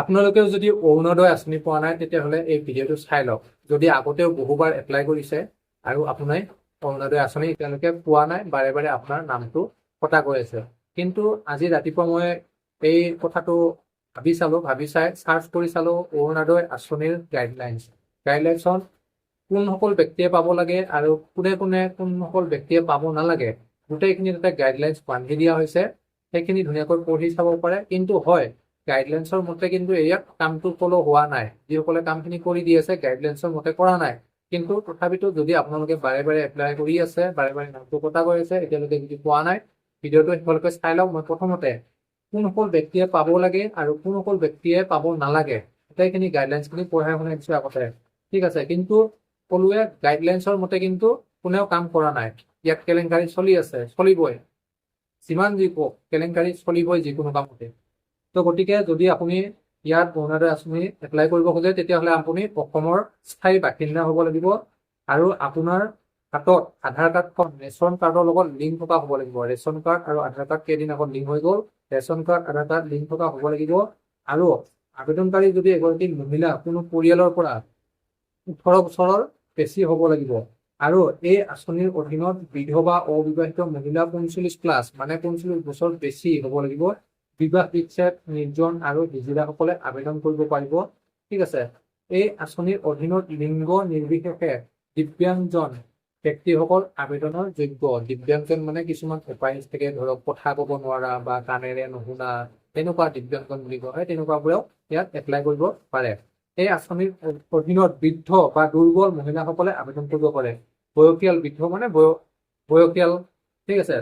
আপোনালোকেও যদি অৰুণোদয় আঁচনি পোৱা নাই তেতিয়াহ'লে এই ভিডিঅ'টো চাই লওক। যদি আগতেও বহুবাৰ এপ্লাই কৰিছে আৰু আপোনাৰ অৰুণোদয় আঁচনি এতিয়ালৈকে পোৱা নাই, বাৰে বাৰে আপোনাৰ নামটো কটা গৈ আছে। কিন্তু আজি ৰাতিপুৱা মই এই কথাটো ভাবি চাই চাৰ্চ কৰি চালো অৰুণোদয় আঁচনিৰ গাইডলাইনছত কোনসকল ব্যক্তিয়ে পাব লাগে আৰু কোনসকল ব্যক্তিয়ে পাব নালাগে, গোটেইখিনি তাতে গাইডলাইনছ বান্ধি দিয়া হৈছে। সেইখিনি ধুনীয়াকৈ পঢ়ি চাব পাৰে। কিন্তু হয়, গাইডলাইনছৰ মতে কিন্তু ইয়াত কামটো ফলো হোৱা নাই। যিসকলে কামখিনি কৰি দি আছে গাইডলাইনছৰ মতে কৰা নাই। কিন্তু তথাপিতো যদি আপোনালোকে বাৰে বাৰে এপ্লাই কৰি আছে, বাৰে বাৰে নামটো কটা গৈ আছে, এতিয়ালৈকে যদি পোৱা নাই, ভিডিঅ'টো শেষলৈকে চাই লওক। মই প্ৰথমতে কোনসকল ব্যক্তিয়ে পাব লাগে আৰু কোনসকল ব্যক্তিয়ে পাব নালাগে গোটেইখিনি গাইডলাইনছখিনি পঢ়াই শুনাই দিছো আগতে, ঠিক আছে। কিন্তু সকলোৱে গাইডলাইনছৰ মতে কিন্তু কোনেও কাম কৰা নাই। ইয়াত কেলেংকাৰী চলি আছে, চলিবই। যিমান যি কওক, কেলেংকাৰী চলিবই যিকোনো কামতে। তো গতিকে যদি আপুনি ইয়াত অৰুণোদয় আঁচনি এপ্লাই কৰিব খোজে তেতিয়াহ'লে আপুনি অসমৰ স্থায়ী বাসিন্দা হ'ব লাগিব আৰু আপোনাৰ হাতত আধাৰ কাৰ্ডখন ৰেচন কাৰ্ডৰ লগত লিংক থকা হ'ব লাগিব। ৰেচন কাৰ্ড আৰু আধাৰ কাৰ্ড কেইদিন আগত লিংক হৈ গ'ল, ৰেচন কাৰ্ড আধাৰ কাৰ্ড লিংক থকা হ'ব লাগিব। আৰু আবেদনকাৰী যদি এগৰাকী মহিলা কোনো পৰিয়ালৰ পৰা 18 বছৰৰ বেছি হ'ব লাগিব। আৰু এই আঁচনিৰ অধীনত বিধৱা অবিবাহিত মহিলা 45+, মানে 45 বছৰ বেছি হ'ব লাগিব। বিবাহ বিচ্ছেদ, নিৰ্জন আৰু হিজিৰাসকলে আবেদন কৰিব পাৰিব, ঠিক আছে। এই আঁচনিৰ অধীনত লিংগ নিৰ্বিশেষে দিব্যাংগজন ব্যক্তিসকল আবেদনৰ যোগ্য। দিব্যাংগজন মানে কিছুমান এপাইজ থাকে, ধৰক কথা ক'ব নোৱাৰা বা কাণেৰে নুশুনা, তেনেকুৱা দিব্যাংগজন বুলি কোৱা হয়। তেনেকুৱাবোৰেও ইয়াত এপ্লাই কৰিব পাৰে। এই আঁচনিৰ অধীনত বৃদ্ধ বা দুৰ্বল মহিলাসকলে আবেদন কৰিব পাৰে। বয়সীয়াল বৃদ্ধ মানে বয়সীয়াল, ঠিক আছে।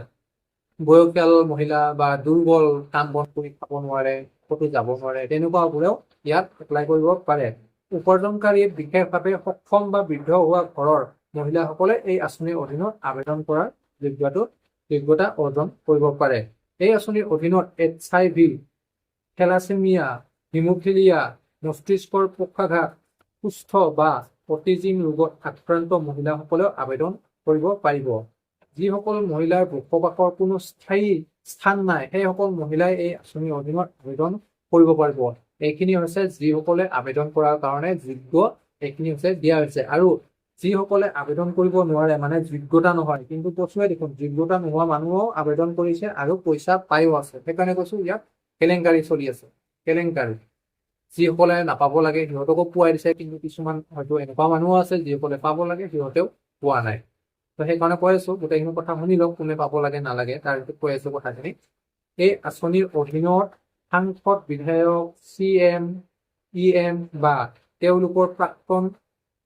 বয়সীয়াল মহিলা বা দুৰ্বল, কাম বন কৰি খাব নোৱাৰে, ক'তো যাব নোৱাৰে, তেনেকুৱাবোৰেও ইয়াত এপ্লাই কৰিব পাৰে। উপাৰ্জনকাৰী বিশেষভাৱে সক্ষম বা বৃদ্ধ হোৱা ঘৰৰ মহিলাসকলে এই আঁচনিৰ অধীনত আবেদন কৰাৰ যোগ্যতা অৰ্জন কৰিব পাৰে। এই আঁচনিৰ অধীনত HIV, থেলাছেমিয়া, হিমোফিলিয়া, মস্তিষ্কৰ পক্ষাঘাত, সুস্থ বা অটিজিম ৰোগত আক্ৰান্ত মহিলাসকলেও আবেদন কৰিব পাৰিব। যিসকল মহিলাৰ বসবাসৰ কোনো স্থায়ী স্থান নাই, সেইসকল মহিলাই এই আঁচনিৰ অধীনত আবেদন কৰিব পাৰিব। এইখিনি হৈছে যিসকলে আবেদন কৰাৰ কাৰণে যোগ্য, এইখিনি হৈছে দিয়া হৈছে। আৰু যিসকলে আবেদন কৰিব নোৱাৰে, মানে যোগ্যতা নহয়, কিন্তু কৈছোৱে দেখোন যোগ্যতা নোহোৱা মানুহও আবেদন কৰিছে আৰু পইচা পায়ো আছে। সেইকাৰণে কৈছো ইয়াত কেলেংকাৰী চলি আছে, কেলেংকাৰী। যিসকলে নাপাব লাগে সিহঁতকো পোৱাই দিছে, কিন্তু কিছুমান হয়তো এনেকুৱা মানুহো আছে যিসকলে পাব লাগে সিহঁতেও পোৱা নাই। তো সেইকাৰণে কৈ আছো, গোটেইখিনি কথা শুনি লওক, কোনে পাব লাগে নালাগে তাৰ ভিতৰত কৈ আছো কথাখিনি। এই আঁচনিৰ অধীনত সাংসদ, বিধায়ক, CM, EM বা তেওঁলোকৰ প্ৰাক্তন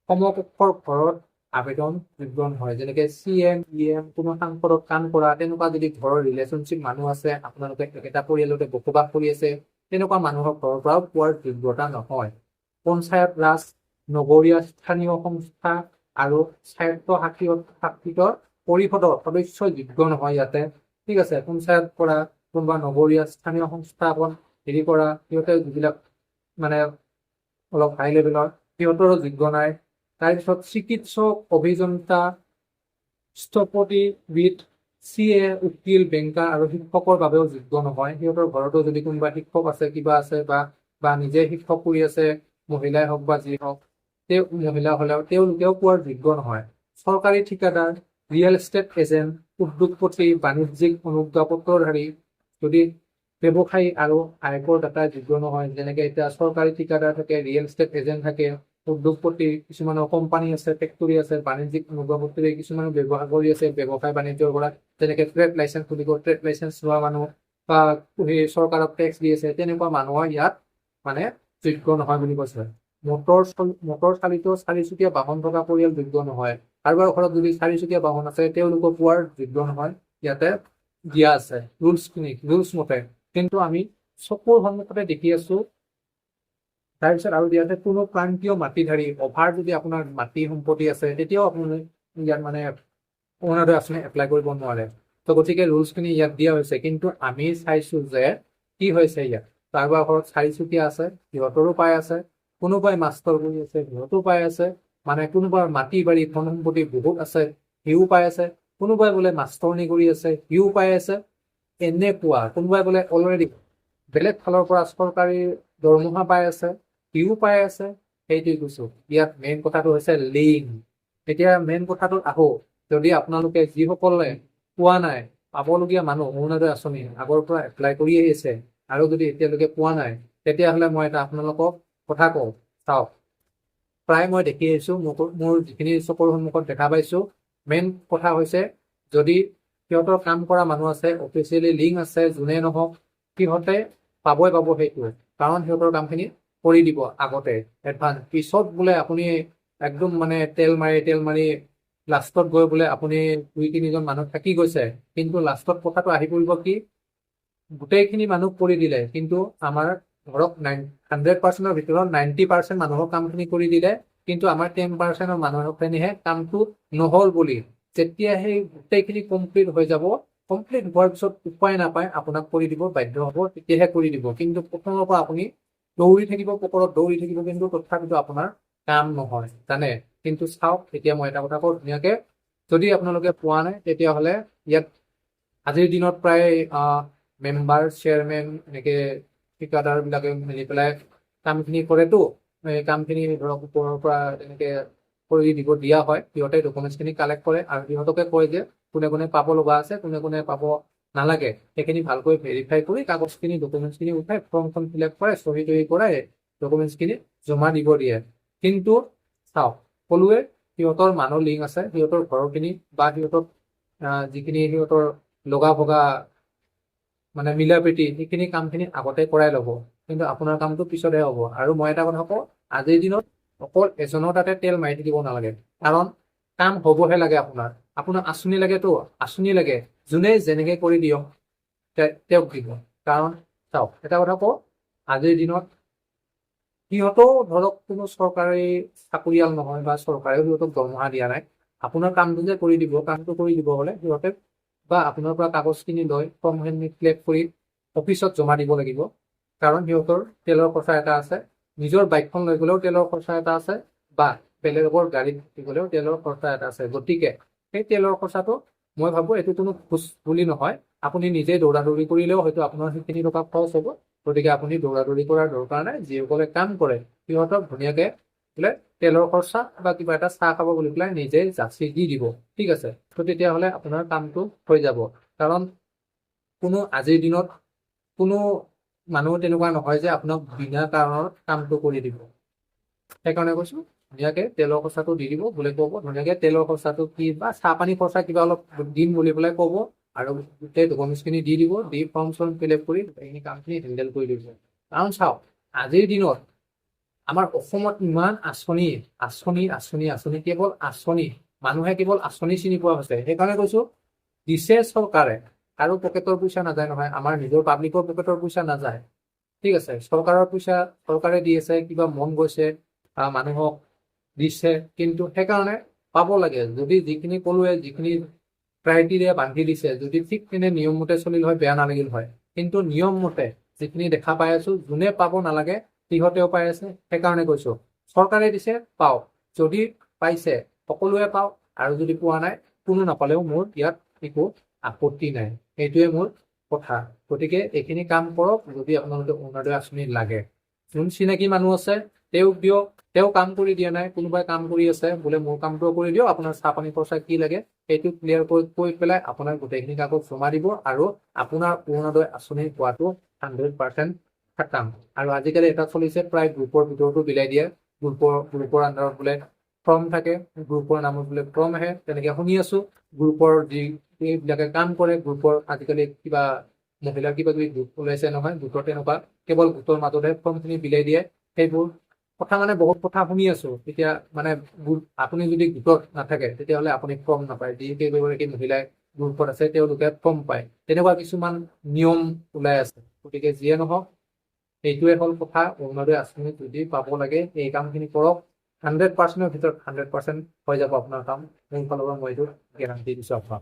সমকক্ষৰ ঘৰত আবেদন যোগ্য নহয়। যেনেকে CM, EM, কোনো সাংসদত কাম কৰা, তেনেকুৱা যদি ঘৰৰ ৰিলেশ্যনশ্বিপ মানুহ আছে, আপোনালোকে একেটা পৰিয়ালতে বসবাস কৰি আছে, তেনেকুৱা মানুহৰ ঘৰৰ পৰাও পোৱাৰ যোগ্যতা নহয়। পঞ্চায়ত ৰাজ, নগৰীয়া স্থানীয় সংস্থা আৰু স্বায়ত্তশাসিত পৰিষদৰ সদস্য যোগ্য নহয় ইয়াতে, ঠিক আছে। পঞ্চায়ত কৰা, কোনোবা নগৰীয়া স্থানীয় সংস্থাপন হেৰি কৰা, সিহঁতে যিবিলাক মানে অলপ হাই লেভেলৰ, সিহঁতৰো যোগ্য নাই। তাৰপিছত চিকিৎসক, অভিযন্তা, স্থপতিবিদ, CA, উকিল, বেংকাৰ আৰু শিক্ষকৰ বাবেও যোগ্য নহয়। সিহঁতৰ ঘৰতো যদি কোনোবা শিক্ষক আছে, কিবা আছে, বা নিজে শিক্ষক কৰি আছে, মহিলাই হওক বা যি হওক, মহিলা হলেও তেওঁলোকেও পোৱাৰ যোগ্য নহয়। চৰকাৰী ঠিকাদাৰ, ৰিয়েল এষ্টেট এজেণ্ট, উদ্যোগপতি, বাণিজ্যিক অনুজ্ঞাপত্ৰধাৰী, যদি ব্যৱসায়ী আৰু আয়কৰ দাতা যোগ্য নহয়। যেনেকে এতিয়া চৰকাৰী ঠিকাদাৰ থাকে, ৰিয়েল এষ্টেট এজেণ্ট থাকে, উদ্যোগপতি, কিছুমানৰ কোম্পানী আছে, ফেক্টৰী আছে, বাণিজ্যিক অনুজ্ঞাপত্ৰে কিছুমানে ব্যৱহাৰ কৰি আছে, ব্যৱসায় বাণিজ্যৰ পৰা, যেনেকে ট্ৰেড লাইচেন্স খুলিব, ট্ৰেড লাইচেন্স লোৱা মানুহ বা চৰকাৰক টেক্স দি আছে, তেনেকুৱা মানুহৰ ইয়াত মানে যোগ্য নহয় বুলি কৈছে। মটৰ চালিত চাৰিচকীয়া বাহন থকা পৰিয়াল যোগ্য নহয়। কাৰোবাৰ ঘৰত যদি চাৰিচকীয়া বাহন আছে, তেওঁলোকক পোৱাৰ যোগ্য নহয়, ইয়াতে দিয়া আছে ৰুলছ মতে। কিন্তু আমি চকুৰ সন্মুখতে দেখি আছো। তাৰপিছত আৰু দিয়া আছে, কোনো প্ৰান্তীয় মাটিধাৰী, অভাৰ যদি আপোনাৰ মাটি সম্পত্তি আছে, তেতিয়াও আপুনি ইয়াত মানে অৰুণোদয় আঁচনি এপ্লাই কৰিব নোৱাৰে। তো গতিকে ৰুলছখিনি ইয়াত দিয়া হৈছে। কিন্তু আমি চাইছো যে কি হৈছে ইয়াত, কাৰোবাৰ ঘৰত চাৰিচকীয়া আছে, সিহঁতৰো পাই আছে, কোনোবাই মাষ্টৰ কৰি আছে, সিহঁতো পাই আছে, মানে কোনোবাৰ মাটি বাৰী ধন সম্পত্তি বহুত আছে, সিও পাই আছে, কোনোবাই বোলে মাষ্টৰনি কৰি আছে, সিও পাই আছে। এনেকুৱা কোনোবাই বোলে অলৰেডি বেলেগ ফালৰ পৰা চৰকাৰী দৰমহা পাই আছে, সিও পাই আছে, সেইটোৱে কৈছো। ইয়াত মেইন কথাটো হৈছে লিংক। এতিয়া মেইন কথাটোত আহো, যদি আপোনালোকে যিসকলে পোৱা নাই, পাবলগীয়া মানুহ অৰুণোদয় আঁচনি আগৰ পৰা এপ্লাই কৰি আহিছে আৰু যদি এতিয়ালৈকে পোৱা নাই, তেতিয়াহ'লে মই এটা আপোনালোকক কথা কওঁ, চাওক। প্ৰায় মই দেখি আহিছো, মোৰ যিখিনি চকুৰ সন্মুখত দেখা পাইছো, মেইন কথা হৈছে যদি সিহঁতৰ কাম কৰা মানুহ আছে, অফিচিয়েলি লিংক আছে, যোনে নহওক সিহঁতে পাবই পাব সেইটোৱে। কাৰণ সিহঁতৰ কামখিনি কৰি দিব আগতে এডভান্স। পিছত বোলে আপুনি একদম মানে তেল মাৰি লাষ্টত গৈ বোলে আপুনি 2-3জন মানুহ থাকি গৈছে, কিন্তু লাষ্টত কথাটো আহি পৰিব কি, গোটেইখিনি মানুহ কৰি দিলে, কিন্তু আমাৰ ধৰক 100%ৰ ভিতৰত 90% মানুহৰ কামখিনি কৰি দিলে, কিন্তু আমাৰ 10%ৰ মানুহখিনিহে কামটো নহল বুলি যেতিয়া সেই গোটেইখিনি কমপ্লিট হৈ যাব, কমপ্লিট হোৱাৰ পিছত উপায় নাপায় আপোনাক কৰি দিব বাধ্য হ'ব, তেতিয়াহে কৰি দিব। কিন্তু প্ৰথমৰ পৰা আপুনি দৌৰি থাকিব, পকৰত দৌৰি থাকিব, কিন্তু তথাপিতো আপোনাৰ কাম নহয়, জানে। কিন্তু চাওক, এতিয়া মই এটা কথা কওঁ ধুনীয়াকে, যদি আপোনালোকে পোৱা নাই তেতিয়াহ'লে ইয়াত আজিৰ দিনত প্ৰায় মেম্বাৰ, চেয়াৰমেন, এনেকে ঠিকাদাৰ বিলাকে মিলি পেলাই কামখিনি কৰেতো। এই কামখিনি ধৰক ওপৰৰ পৰা এনেকে কৰি দিয়া হয়, সিহঁতে ডকুমেণ্টছখিনি কালেক্ট কৰে আৰু সিহঁতকে কয় যে কোনে কোনে পাব লগা আছে, কোনে কোনে পাব নালাগে, সেইখিনি ভালকৈ ভেৰিফাই কৰি কাগজখিনি, ডকুমেণ্টছখিনি উঠাই ফৰ্মখন ফিল আপ কৰে, চহী তহী কৰাই ডকুমেণ্টছখিনি জমা দিব দিয়ে। কিন্তু চাওক, সকলোৱে সিহঁতৰ মানুহ লিংক আছে, সিহঁতৰ ঘৰৰখিনি বা সিহঁতৰ যিখিনি সিহঁতৰ লগা ভগা মানে মিলা প্ৰীতি, সেইখিনি কামখিনি আগতে কৰাই ল'ব, কিন্তু আপোনাৰ কামটো পিছতহে হ'ব। আৰু মই এটা কথা কওঁ, আজিৰ দিনত অকল এজনৰ তাতে তেল মাৰি থাকিব নালাগে, কাৰণ কাম হ'বহে লাগে। আপোনাৰ আঁচনি লাগেতো, আঁচনি লাগে, যোনে যেনেকে কৰি দিয়ক তেওঁক দিব। কাৰণ চাওক, এটা কথা কওঁ, আজিৰ দিনত সিহঁতেও ধৰক কোনো চৰকাৰী চাকৰিয়াল নহয় বা চৰকাৰেও সিহঁতক দৰমহা দিয়া নাই। আপোনাৰ কামটো যে কৰি দিব, কামটো কৰি দিব হ'লে সিহঁতে বা আপোনাৰ পৰা কাগজখিনি লৈ ফৰ্মখিনি ফিল আপ কৰি অফিচত জমা দিব লাগিব। কাৰণ সিহঁতৰ তেলৰ খৰচা এটা আছে, নিজৰ বাইকখন লৈ গ'লেও তেলৰ খৰচা এটা আছে, বা বেলেগৰ গাড়ীত গ'লেও তেলৰ খৰচা এটা আছে। গতিকে সেই তেলৰ খৰচাটো মই ভাবো এইটো কোনো খোজ বুলি নহয়, আপুনি নিজে দৌৰা দৌৰি কৰিলেও হয়তো আপোনাৰ সেইখিনি টকা খৰচ হ'ব। গতিকে আপুনি দৌৰা দৌৰি কৰাৰ দৰকাৰ নাই, যিসকলে কাম কৰে সিহঁতক ধুনীয়াকে বোলে তেলৰ খৰচা বা কিবা এটা চাহ খাব বুলি পেলাই নিজে যাচি দি দিব, ঠিক আছে। তো তেতিয়াহ'লে আপোনাৰ কামটো হৈ যাব। কাৰণ আজিৰ দিনত কোনো মানুহ তেনেকুৱা নহয় যে আপোনাক বিনা কাৰণত কামটো কৰি দিব। সেইকাৰণে কৈছো, ধুনীয়াকে তেলৰ খৰচাটো দি দিব, বোলে ক'ব ধুনীয়াকে তেলৰ খৰচাটো কি বা চাহ পানী খৰচা কিবা অলপ দিম বুলি পেলাই ক'ব, আৰু গোটেই ডকুমেণ্টছখিনি দি দিব, দি ফৰ্ম চৰ্ম ফিল আপ কৰি এইখিনি কামখিনি হেণ্ডেল কৰি দিব। কাৰণ চাওক, আজিৰ দিনত আমাৰ অসমত ইমান আঁচনি, কেৱল আঁচনি, মানুহে কেৱল আঁচনি চিনি পোৱা হৈছে। সেইকাৰণে কৈছো, দিছে চৰকাৰে, আৰু পকেটৰ পইচা নাযায় নহয়, আমাৰ নিজৰ পাব্লিকৰ পকেটৰ পইচা নাযায়, ঠিক আছে। চৰকাৰৰ পইচা চৰকাৰে দি আছে, কিবা মন গৈছে মানুহক দিছে, কিন্তু সেইকাৰণে পাব লাগে। যদি যিখিনি ক'লোৱে, যিখিনি ক্ৰাইটেৰিয়া বান্ধি দিছে, যদি ঠিক তেনে নিয়ম মতে চলিল হয় বেয়া নালাগিল হয়। কিন্তু নিয়ম মতে যিখিনি দেখা পাই আছো, যোনে পাব নালাগে সিহঁতেও পাই আছে। সেইকাৰণে কৈছো, চৰকাৰে দিছে পাওক, যদি পাইছে সকলোৱে পাওক, আৰু যদি পোৱা নাই কোনো নাপালেও মোৰ ইয়াত একো আপত্তি নাই, সেইটোৱে মোৰ কথা। গতিকে এইখিনি কাম কৰক। যদি আপোনালোকে অৰুণোদয় আঁচনি লাগে, যোন চিনাকি মানুহ আছে তেওঁক দিয়ক, তেওঁ কাম কৰি দিয়া নাই, কোনোবাই কাম কৰি আছে, বোলে মোৰ কামটো কৰি দিয়ক, আপোনাৰ চাহ পানী খৰচা কি লাগে সেইটো ক্লিয়াৰ কৰি পেলাই আপোনাৰ গোটেইখিনি কাগজ জমা দিব, আৰু আপোনাৰ অৰুণোদয় আঁচনি পোৱাটো 100% খাটাং। আৰু আজিকালি এটা চলিছে, প্ৰায় গ্ৰুপৰ ভিতৰতো বিলাই দিয়ে, গ্ৰুপৰ আণ্ডাৰত বোলে ফৰ্ম থাকে, গ্ৰুপৰ নামত বোলে ফৰ্ম আহে, তেনেকে শুনি আছো। গ্ৰুপৰ যিবিলাকে কাম কৰে, গ্ৰুপৰ আজিকালি কিবা মহিলাৰ কিবা কিবি গোট ওলাইছে নহয়, গোটৰ তেনেকুৱা কেৱল গোটৰ মাজতহে ফৰ্মখিনি বিলাই দিয়ে। সেইবোৰ কথা মানে বহুত কথা শুনি আছো। তেতিয়া মানে আপুনি যদি গোটত নাথাকে তেতিয়াহ'লে আপুনি ফৰ্ম নাপায়, যি কেইগৰাকী মহিলাই গ্ৰুপত আছে তেওঁলোকে ফৰ্ম পায়। তেনেকুৱা কিছুমান নিয়ম ওলাই আছে। গতিকে যিয়ে নহওক, এইটোৱে হ'ল কথা, অৰুণোদয় আঁচনি যদি পাব লাগে এই কামখিনি কৰক, 100%ৰ ভিতৰত 100% হৈ যাব আপোনাৰ কাম। মোৰ ফালৰ পৰা মই এইটো গেৰাণ্টি দিছো আপোনাক।